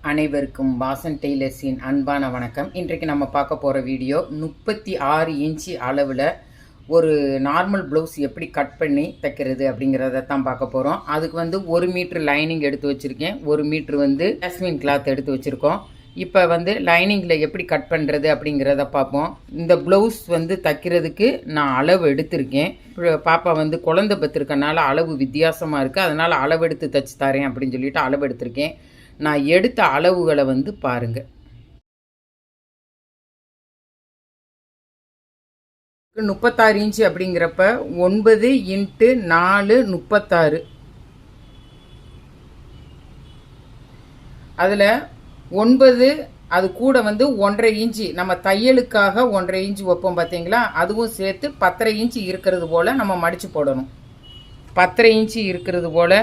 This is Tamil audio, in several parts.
அனைவருக்கும் வாசன் டெய்லர்ஸின் அன்பான வணக்கம். இன்றைக்கு நம்ம பார்க்க போகிற வீடியோ 36 இன்ச்சு அளவில் ஒரு நார்மல் ப்ளவுஸ் எப்படி கட் பண்ணி தைக்கிறது அப்படிங்கிறத தான் பார்க்க போகிறோம். அதுக்கு 1 மீட்ரு லைனிங் எடுத்து வச்சுருக்கேன், 1 மீட்ரு ஜாஸ்மின் கிளாத் எடுத்து வச்சுருக்கோம். இப்போ லைனிங்கில் எப்படி கட் பண்ணுறது அப்படிங்கிறத பார்ப்போம். இந்த ப்ளவுஸ் தைக்கிறதுக்கு நான் அளவு எடுத்திருக்கேன். பாப்பா குழந்தை பெற்றிருக்கனால அளவு வித்தியாசமாக இருக்குது, அதனால் அளவு எடுத்து தைச்சி தரேன் அப்படின்னு சொல்லிட்டு அளவு எடுத்திருக்கேன். நான் எடுத்த அளவுகளை பாருங்க. 36 இன்ச்சு அப்படிங்கிறப்ப 9 × 4 36. அதில் 9 அது கூட 1.5 இன்ச்சு நம்ம தையலுக்காக 1.5 இன்ச்சு வைப்போம் பார்த்தீங்களா, அதுவும் சேர்த்து 10.5 இன்ச்சு இருக்கிறது போல் நம்ம மடித்து போடணும். 10.5 இன்ச்சு இருக்கிறது போல்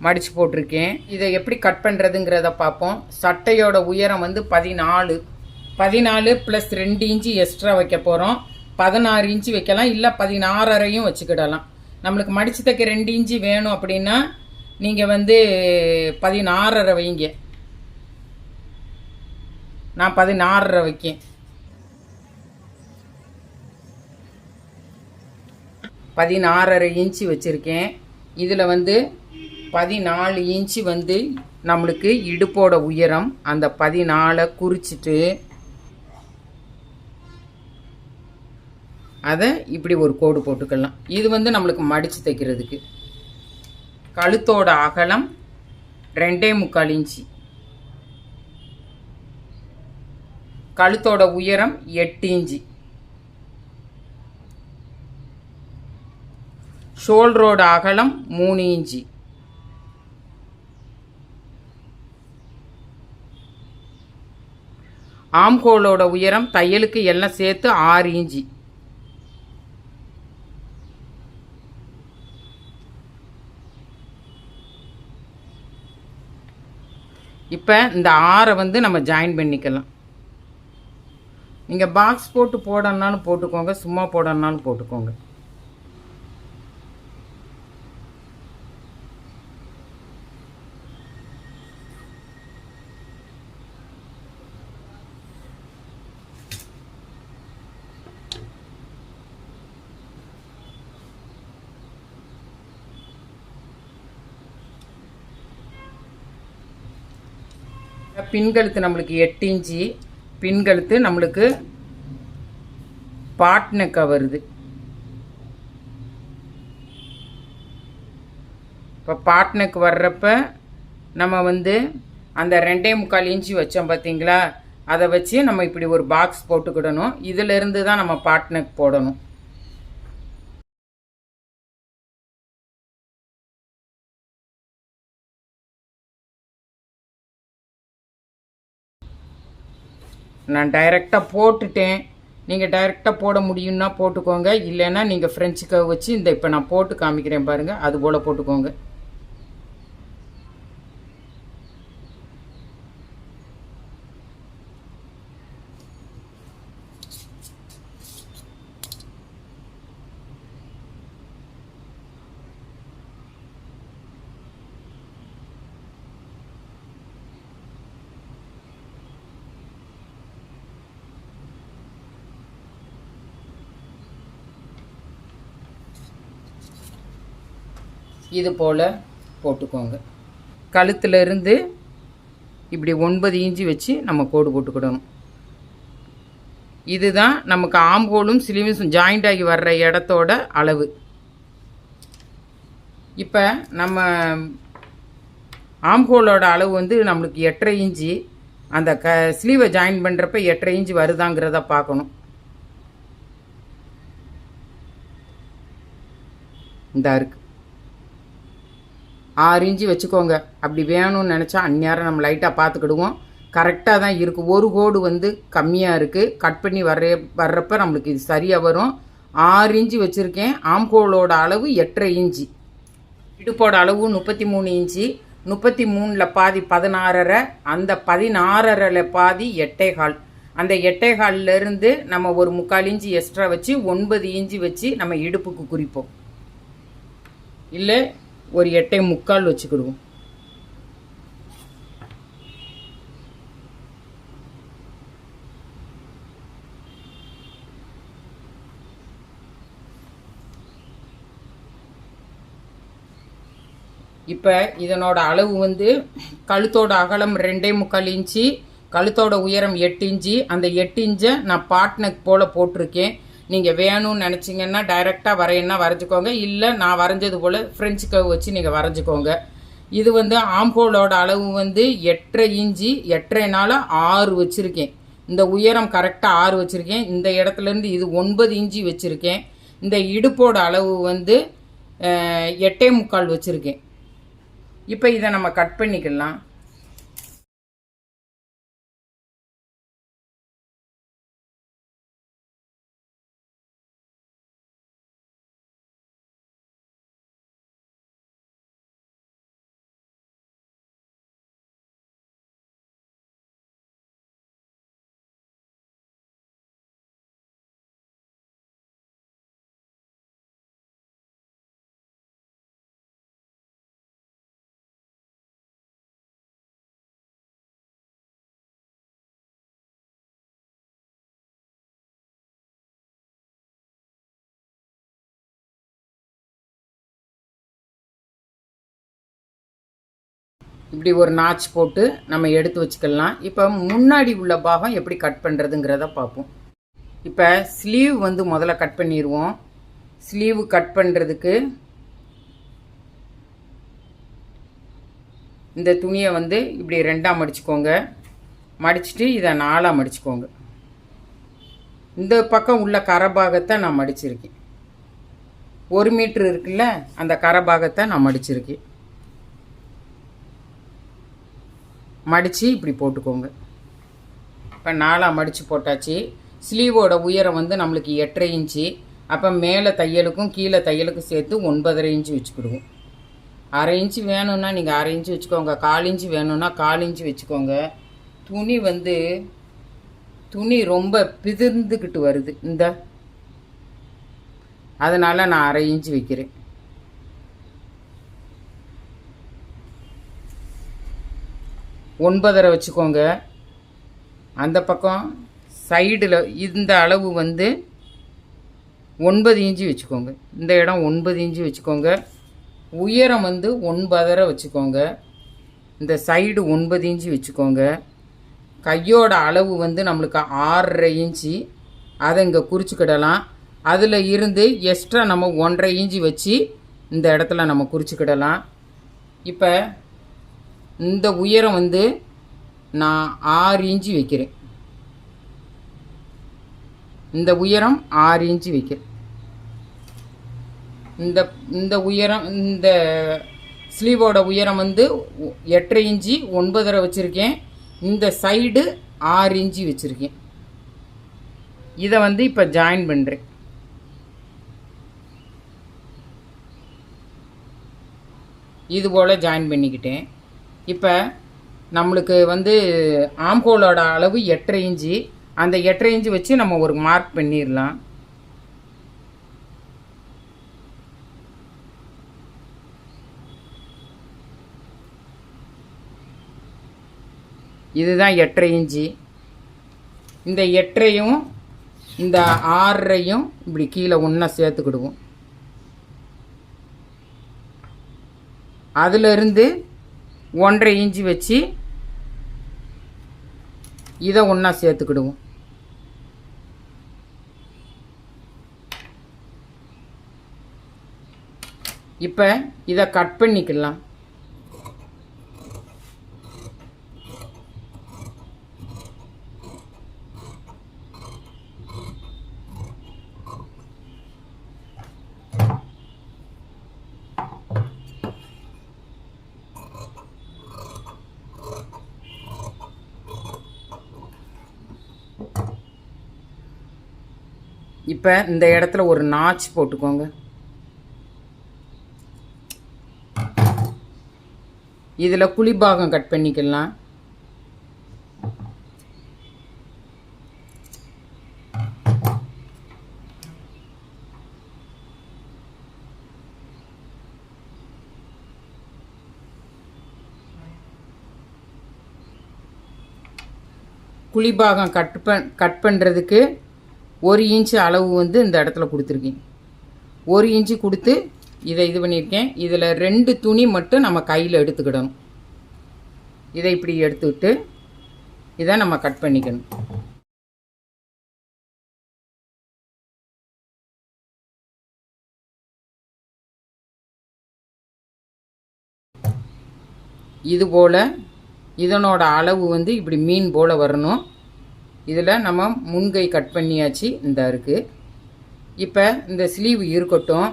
மடித்து போட்டிருக்கேன். இதை எப்படி கட் பண்ணுறதுங்கிறத பார்ப்போம். சட்டையோட உயரம் 14 + 2 இன்ச்சு எக்ஸ்ட்ரா வைக்க போகிறோம். 16 இன்ச்சு வைக்கலாம், இல்லை 16.5 வச்சுக்கிடலாம். நம்மளுக்கு மடித்து தைக்க 2 இன்ச்சு வேணும் அப்படின்னா நீங்கள் 16.5 வைங்க. நான் 16.5 வைக்கேன். 16.5 இன்ச்சு வச்சுருக்கேன். இதில் 14 இன்ச்சு நம்மளுக்கு இடுப்போட உயரம். அந்த 14 குறிச்சிட்டு அதை இப்படி ஒரு கோடு போட்டுக்கலாம். இது நம்மளுக்கு மடித்து தைக்கிறதுக்கு. கழுத்தோட அகலம் 2.25 இன்ச்சு, கழுத்தோட உயரம் 8 இன்ச்சு, ஷோல்டரோட அகலம் 3 இன்ச்சு, ஆம்கோலோட உயரம் தையலுக்கு எல்லாம் சேர்த்து 6 இன்ச்சு. இப்போ இந்த 6 நம்ம ஜாயின் பண்ணிக்கலாம். நீங்கள் பாக்ஸ் போட்டு போடணுன்னாலும் போட்டுக்கோங்க, சும்மா போடணுன்னாலும் போட்டுக்கோங்க. பின்கழுத்து நம்மளுக்கு 8 இன்ச்சு, பின்கழுத்து நம்மளுக்கு பாட் நெக்கா வருது. இப்போ பாட் நெக் வர்றப்ப நம்ம அந்த 2.25 இன்ச்சு வச்சோம் பார்த்தீங்களா, அதை வச்சு நம்ம இப்படி ஒரு பாக்ஸ் போட்டுக்கிடணும். இதிலிருந்து தான் நம்ம பாட் நெக் போடணும். நான் டைரெக்டாக போட்டுட்டேன். நீங்கள் டைரெக்டாக போட முடியும்னா போட்டுக்கோங்க, இல்லைன்னா நீங்கள் ஃப்ரெஞ்சு கர்வ் வச்சு இப்போ நான் போட்டு காமிக்கிறேன் பாருங்கள், அது போல் போட்டுக்கோங்க. இது போல் போட்டுக்கோங்க. கழுத்துலேருந்து இப்படி 9 இன்ச்சு வச்சு நம்ம கோடு போட்டுக்கிடணும். இதுதான் நமக்கு ஆம்கோலும் ஸ்லீவ்ஸும் ஜாயிண்ட் ஆகி வர்ற இடத்தோட அளவு. இப்போ நம்ம ஆம்கோலோட அளவு நம்மளுக்கு 8.5 இன்ச்சு. அந்த ஸ்லீவை ஜாயின் பண்ணுறப்ப 8.5 இன்ச்சு வருதாங்கிறத பார்க்கணும். இந்த இருக்குது 6 இன்ச்சு வச்சுக்கோங்க. அப்படி வேணும்னு நினச்சா அந்நேரம் நம்ம லைட்டாக பார்த்துக்கிடுவோம். கரெக்டாக தான் இருக்குது. ஒரு கோடு கம்மியாக இருக்குது. கட் பண்ணி வர்றப்ப நம்மளுக்கு இது சரியாக வரும். 6 இன்ச்சு வச்சுருக்கேன். ஆம்கோலோட அளவு 8.5 இன்ச்சு. இடுப்போட அளவு 33 இன்ச்சு. 33ல் பாதி 16.5, அந்த 16.5ல் பாதி 8.25. அந்த 8.25லேருந்து நம்ம ஒரு 3/4 இன்ச்சு எக்ஸ்ட்ரா வச்சு 9 இன்ச்சு வச்சு நம்ம இடுப்புக்கு குறிப்போம். இல்லை ஒரு 8.25 வச்சுக்கிடுவோம். இப்போ இதனோட அளவு வந்து கழுத்தோட அகலம் 2.25 இன்ச்சு, கழுத்தோட உயரம் 8 இன்ச்சு. அந்த 8 இன்ச்சை நான் பாட்னக் போல் போட்டிருக்கேன். நீங்கள் வேணும்னு நினச்சிங்கன்னா டைரெக்டாக வரையணுன்னா வரைஞ்சிக்கோங்க, இல்லை நான் வரைஞ்சது போல் ஃப்ரெஞ்சு கர்வ் வச்சு நீங்கள் வரைஞ்சிக்கோங்க. இது வந்து ஆம்ஹோலோட அளவு வந்து 8.5 இன்ச்சு, 8.5 6 வச்சுருக்கேன். இந்த உயரம் கரெக்டாக 6 வச்சுருக்கேன். இந்த இடத்துலேருந்து இது 9 இன்ச்சு வச்சுருக்கேன். இந்த இடுப்போட அளவு வந்து 8.25 வச்சுருக்கேன். இப்போ இதை நம்ம கட் பண்ணிக்கலாம். இப்படி ஒரு நாச் போட்டு நம்ம எடுத்து வச்சுக்கலாம். இப்போ முன்னாடி உள்ள பாகம் எப்படி கட் பண்ணுறதுங்கிறத பார்ப்போம். இப்போ ஸ்லீவ் வந்து முதல்ல கட் பண்ணிடுவோம். ஸ்லீவ் கட் பண்ணுறதுக்கு இந்த துணியை வந்து இப்படி 2ஆக மடிச்சுக்கோங்க. மடிச்சுட்டு இதை 4ஆக மடிச்சுக்கோங்க. இந்த பக்கம் உள்ள கரைபாகத்தை நான் மடிச்சிருக்கேன். 1 மீட்ரு இருக்குல்ல, அந்த கரைபாகத்தை நான் மடிச்சிருக்கேன். மடித்து இப்படி போட்டுக்கோங்க. இப்போ 4ஆக மடித்து போட்டாச்சு. ஸ்லீவோட உயரம் வந்து நம்மளுக்கு 8.5 இன்ச்சு. அப்போ மேலே தையலுக்கும் கீழே தையலுக்கும் சேர்த்து 9.5 இன்ச்சு வச்சுக்கிடுவோம். 1/2 இன்ச்சு வேணும்னா நீங்கள் 1/2 இன்ச்சு வச்சுக்கோங்க, 1/4 இன்ச்சு வேணும்னா 1/4 இன்ச்சு வச்சுக்கோங்க. துணி ரொம்ப பிதிர்ந்துக்கிட்டு வருது அதனால் நான் 1/2 இன்ச்சு வைக்கிறேன். 9.5 வச்சுக்கோங்க. அந்த பக்கம் சைடில் இந்த அளவு வந்து 9 இன்ச்சு வச்சுக்கோங்க. இந்த இடம் 9 இன்ச்சு வச்சுக்கோங்க. உயரம் வந்து 9.5 வச்சுக்கோங்க. இந்த சைடு 9 இன்ச்சு வச்சுக்கோங்க. கையோட அளவு வந்து நம்மளுக்கு 6.5 இன்ச்சு. அதை இங்கே குறிச்சிக்கிடலாம். அதில் இருந்து எக்ஸ்ட்ரா நம்ம 1.5 இன்ச்சு வச்சு இந்த இடத்துல நம்ம குறிச்சிக்கிடலாம். இப்போ இந்த உயரம் வந்து நான் 6 இன்ச்சு வைக்கிறேன். இந்த உயரம் 6 இன்ச்சு வைக்கிறேன். இந்த உயரம், இந்த ஸ்லீவோட உயரம் வந்து 8.5 இன்ச்சு, 9.5 வச்சுருக்கேன். இந்த சைடு 6 இன்ச்சு வச்சுருக்கேன். இதை வந்து இப்போ ஜாயின் பண்ணுறேன். இது போல் ஜாயின் பண்ணிக்கிட்டேன். இப்போ நம்மளுக்கு வந்து ஆம்ஹோலோட அளவு 8.5 இன்ச்சு. அந்த 8.5 இன்ச்சு வச்சு நம்ம ஒரு மார்க் பண்ணிடலாம். இதுதான் 8.5 இன்ச்சு. இந்த 8.5யும் இந்த 6.5யும் இப்படி கீழே ஒன்றா சேர்த்துக்கிடுவோம். அதிலிருந்து 1.5 இன்ச்சு வச்சு இதை ஒன்றா சேர்த்துக்கிடுவோம். இப்போ இதை கட் பண்ணிக்கலாம். இப்போ இந்த இடத்துல ஒரு நாச் போட்டுக்கோங்க. இதில் குழிபாகம் கட் பண்ணிக்கலாம். குழிபாகம் கட் பண்ணுறதுக்கு 1 இன்ச்சு அளவு வந்து இந்த இடத்துல கொடுத்துருக்கேன். 1 இன்ச்சு கொடுத்து இதை இது பண்ணியிருக்கேன். இதில் 2 துணி மட்டும் நம்ம கையில் எடுத்துக்கிடணும். இதை இப்படி எடுத்துக்கிட்டு இதை நம்ம கட் பண்ணிக்கணும். இது போல் இதனோட அளவு வந்து இப்படி மீன் போல் வரணும். இதில் நம்ம முன்கை கட் பண்ணியாச்சு. இந்த இருக்குது. இப்போ இந்த ஸ்லீவ் இருக்கட்டும்.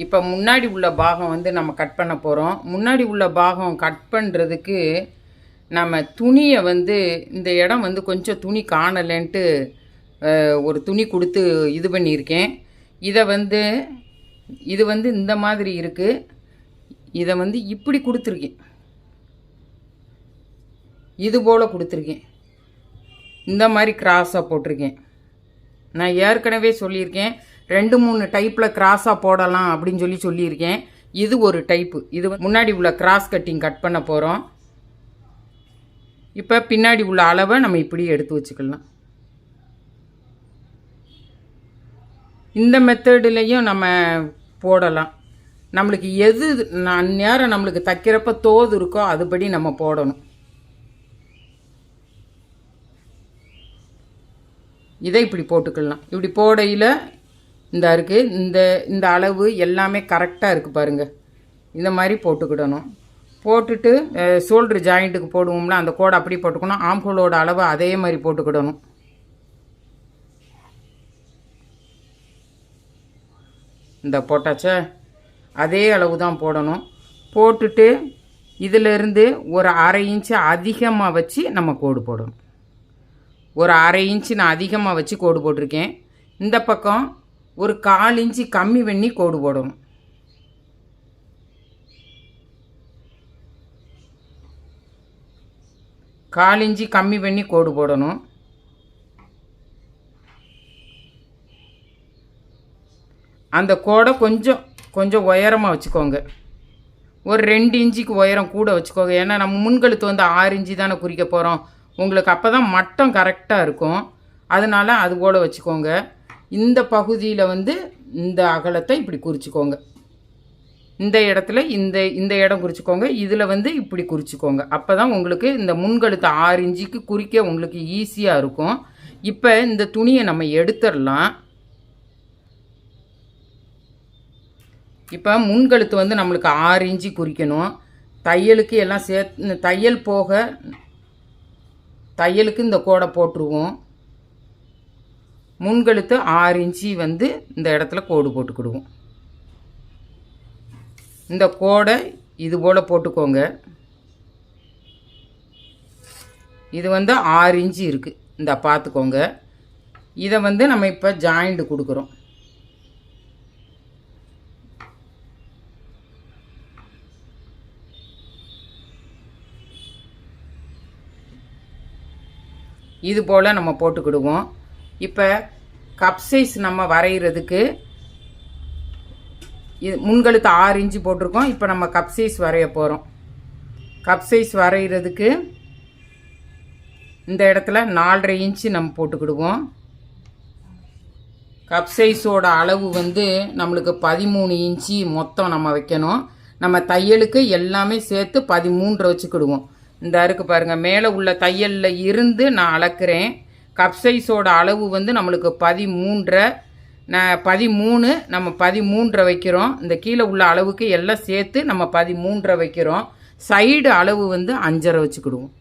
இப்போ முன்னாடி உள்ள பாகம் வந்து நம்ம கட் பண்ண போகிறோம். முன்னாடி உள்ள பாகம் கட் பண்ணுறதுக்கு நம்ம துணியை வந்து இந்த இடம் வந்து கொஞ்சம் துணி காணலைன்ட்டு ஒரு துணி கொடுத்து இது பண்ணியிருக்கேன். இதை வந்து இது வந்து இந்த மாதிரி இருக்குது. இதை வந்து இப்படி கொடுத்துருக்கேன். இது போல் கொடுத்துருக்கேன். இந்த மாதிரி கிராஸாக போட்டிருக்கேன். நான் ஏற்கனவே சொல்லியிருக்கேன் 2-3 டைப்பில் கிராஸாக போடலாம் அப்படின்னு சொல்லியிருக்கேன். இது ஒரு டைப்பு. இது முன்னாடி உள்ள கிராஸ் கட்டிங் கட் பண்ண போகிறோம். இப்போ பின்னாடி உள்ள அளவை நம்ம இப்படி எடுத்து வச்சுக்கலாம். இந்த மெத்தட்லேயும் நம்ம போடலாம். நம்மளுக்கு எது நேரம் நம்மளுக்கு தைக்கிறப்ப தோது இருக்கோ அதுபடி நம்ம போடணும். இதை இப்படி போட்டுக்கலாம். இப்படி போடையில் இந்த இருக்குது. இந்த அளவு எல்லாமே கரெக்டாக இருக்குது பாருங்கள். இந்த மாதிரி போட்டுக்கிடணும். போட்டுட்டு ஷோல்ட்ரு ஜாயிண்ட்டுக்கு போடுவோம்னா அந்த கோடை அப்படி போட்டுக்கணும். ஆம்ஹோலோட அளவு அதே மாதிரி போட்டுக்கிடணும். இந்த போட்டாச்சா அதே அளவு தான் போடணும். போட்டுட்டு இதிலிருந்து ஒரு 1/2 இன்ச்சு அதிகமாக வச்சு நம்ம கோடு போடணும். ஒரு 1/2 இன்ச்சு நான் அதிகமாக வச்சு கோடு போட்டிருக்கேன். இந்த பக்கம் ஒரு 1/4 இன்ச்சு கம்மி பண்ணி கோடு போடணும். கால் இன்ச்சு கம்மி பண்ணி கோடு போடணும். அந்த கோடை கொஞ்சம் உயரமாக வச்சுக்கோங்க. ஒரு 2 இன்ச்சுக்கு உயரம் கூட வச்சுக்கோங்க. ஏன்னா நம்ம முன்கழுத்து வந்து 6 இன்ச்சு தானே குறிக்க போகிறோம். உங்களுக்கு அப்போ தான் மட்டம் கரெக்டாக இருக்கும். அதனால் அது போல் வச்சுக்கோங்க. இந்த பகுதியில் வந்து இந்த அகலத்தை இப்படி குறிச்சிக்கோங்க. இந்த இடத்துல இந்த இடம் குறிச்சிக்கோங்க. இதில் வந்து இப்படி குறிச்சிக்கோங்க. அப்போ தான் உங்களுக்கு இந்த முன்கழுத்து 6 இன்ச்சுக்கு குறிக்க உங்களுக்கு ஈஸியாக இருக்கும். இப்போ இந்த துணியை நம்ம எடுத்துடலாம். இப்போ முன்கழுத்து வந்து நம்மளுக்கு 6 இன்ச்சு குறிக்கணும். தையலுக்கு எல்லாம் சேர்த்து தையல் போக தையலுக்கு இந்த கோடை போட்டுருவோம். முன்கழுத்து 6 இன்ச்சு வந்து இந்த இடத்துல கோடு போட்டுக்கிடுவோம். இந்த கோடை இது போல் போட்டுக்கோங்க. இது வந்து 6 இன்ச்சு இருக்குது. இந்த பார்த்துக்கோங்க. இதை வந்து நம்ம இப்போ ஜாயிண்ட் கொடுக்குறோம். இது போல் நம்ம போட்டுக்கிடுவோம். இப்போ கப் சைஸ் நம்ம வரைகிறதுக்கு இது முன்கழுத்து 6 இன்ச்சு போட்டிருக்கோம். இப்போ நம்ம கப் சைஸ் வரைய போகிறோம். கப் சைஸ் வரைகிறதுக்கு இந்த இடத்துல 4.5 இன்ச்சு நம்ம போட்டுக்கிடுவோம். கப் சைஸோட அளவு வந்து நம்மளுக்கு 13 இன்ச்சு மொத்தம் நம்ம வைக்கணும். நம்ம தையலுக்கு எல்லாமே சேர்த்து 13 வச்சுக்கிடுவோம். இந்த அருக்கு பாருங்கள். மேலே உள்ள தையலில் இருந்து நான் அளக்குறேன். கப் சைஸோட அளவு வந்து நம்மளுக்கு 13. நான் 13 நம்ம 13 வைக்கிறோம். இந்த கீழே உள்ள அளவுக்கு எல்லாம் சேர்த்து நம்ம 13 வைக்கிறோம். சைடு அளவு வந்து 5.5 வச்சுக்கிடுவோம்.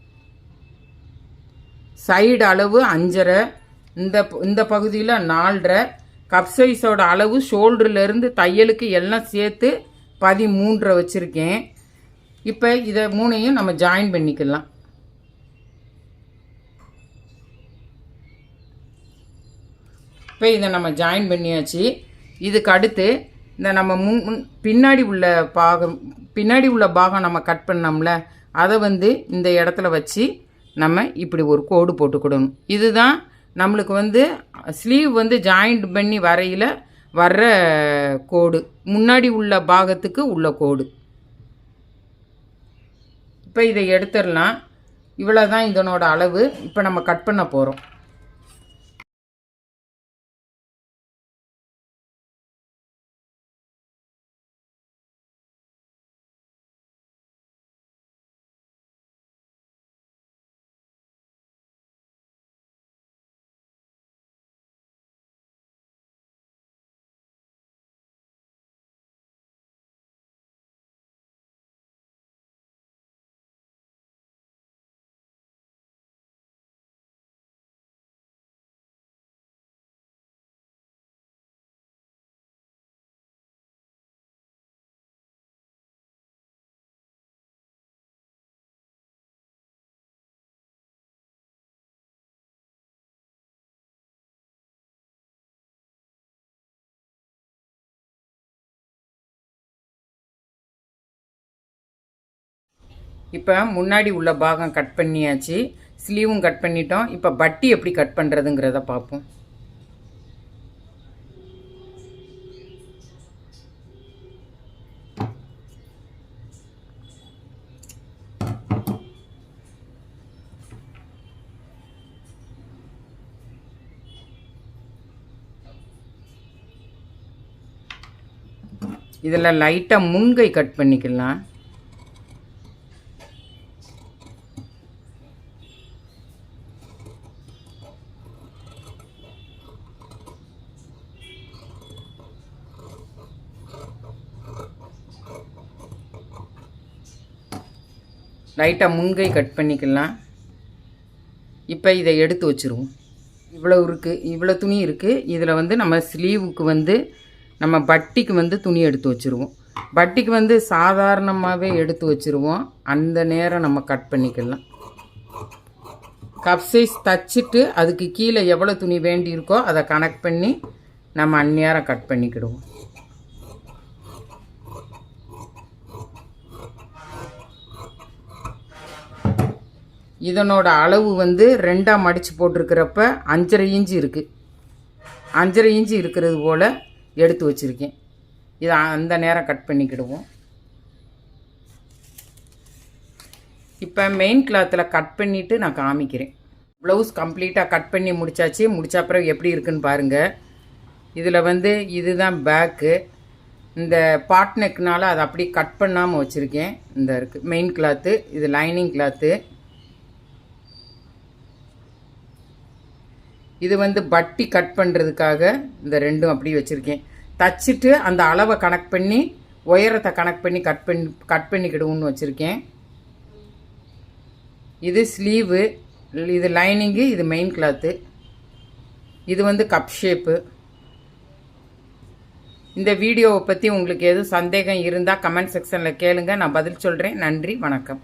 சைடு அளவு 5.5. இந்த பகுதியில் 4.5. கப் சைஸோட அளவு ஷோல்டர்லேருந்து தையலுக்கு எல்லாம் சேர்த்து 13 வச்சுருக்கேன். இப்போ இதை 3ஐயும் நம்ம ஜாயின் பண்ணிக்கலாம். இப்போ இதை நம்ம ஜாயின் பண்ணியாச்சு. இதுக்கு அடுத்து இந்த நம்ம பின்னாடி உள்ள பாகம் நம்ம கட் பண்ணோம்ல அதை வந்து இந்த இடத்துல வச்சு நம்ம இப்படி ஒரு கோடு போட்டுக்கிடணும். இதுதான் நம்மளுக்கு வந்து ஸ்லீவ் வந்து ஜாயிண்ட் பண்ணி வரையில் வர்ற கோடு. முன்னாடி உள்ள பாகத்துக்கு உள்ள கோடு. இப்போ இதை எடுத்துடலாம். இவ்வளோ தான் இதனோட அளவு. இப்போ நம்ம கட் பண்ண போகிறோம். இப்போ முன்னாடி உள்ள பாகம் கட் பண்ணியாச்சு, ஸ்லீவும் கட் பண்ணிட்டோம். இப்போ பட்டி எப்படி கட் பண்ணுறதுங்கிறத பார்ப்போம். இதில் லைட்டாக முன்கை கட் பண்ணிக்கலாம். லைட்டாக முன்கை கட் பண்ணிக்கலாம். இப்போ இதை எடுத்து வச்சுருவோம். இவ்வளோ இருக்குது, இவ்வளோ துணி இருக்குது. இதில் வந்து நம்ம ஸ்லீவுக்கு வந்து நம்ம பட்டிக்கு வந்து துணி எடுத்து வச்சுருவோம். பட்டிக்கு வந்து சாதாரணமாகவே எடுத்து வச்சுருவோம். அந்த நேரம் நம்ம கட் பண்ணிக்கலாம். கப் சைஸ் தச்சுட்டு அதுக்கு கீழே எவ்வளோ துணி வேண்டி இருக்கோ அதை கனெக்ட் பண்ணி நம்ம அந்நேரம் கட் பண்ணிக்கிடுவோம். இதனோட அளவு வந்து 2ஆக மடித்து போட்டிருக்கிறப்ப 5.5 இன்ச்சு இருக்குது. 5.5 இன்ச்சு இருக்கிறது போல் எடுத்து வச்சுருக்கேன். இதை அந்த நேரம் கட் பண்ணிக்கிடுவோம். இப்போ மெயின் கிளாத்தில் கட் பண்ணிவிட்டு நான் காமிக்கிறேன். ப்ளவுஸ் கம்ப்ளீட்டாக கட் பண்ணி முடித்தாச்சு. முடித்த அப்புறம் எப்படி இருக்குன்னு பாருங்கள். இதில் வந்து இதுதான் பேக்கு. இந்த பாட் நெக்னால் அதை அப்படியே கட் பண்ணாமல் வச்சுருக்கேன். இந்த இருக்குது மெயின் கிளாத்து, இது லைனிங் கிளாத்து. இது வந்து பட்டி கட் பண்ணுறதுக்காக இந்த ரெண்டும் அப்படி வச்சுருக்கேன். தச்சுட்டு அந்த அளவை கனெக்ட் பண்ணி உயரத்தை கனெக்ட் பண்ணி கட் பண்ணிக்கிடுவோன்னு வச்சுருக்கேன். இது ஸ்லீவு, இது லைனிங்கு, இது மெயின் கிளாத்து. இது வந்து கப் ஷேப்பு. இந்த வீடியோவை பற்றி உங்களுக்கு எதுவும் சந்தேகம் இருந்தால் கமெண்ட் செக்ஷனில் கேளுங்க, நான் பதில் சொல்கிறேன். நன்றி, வணக்கம்.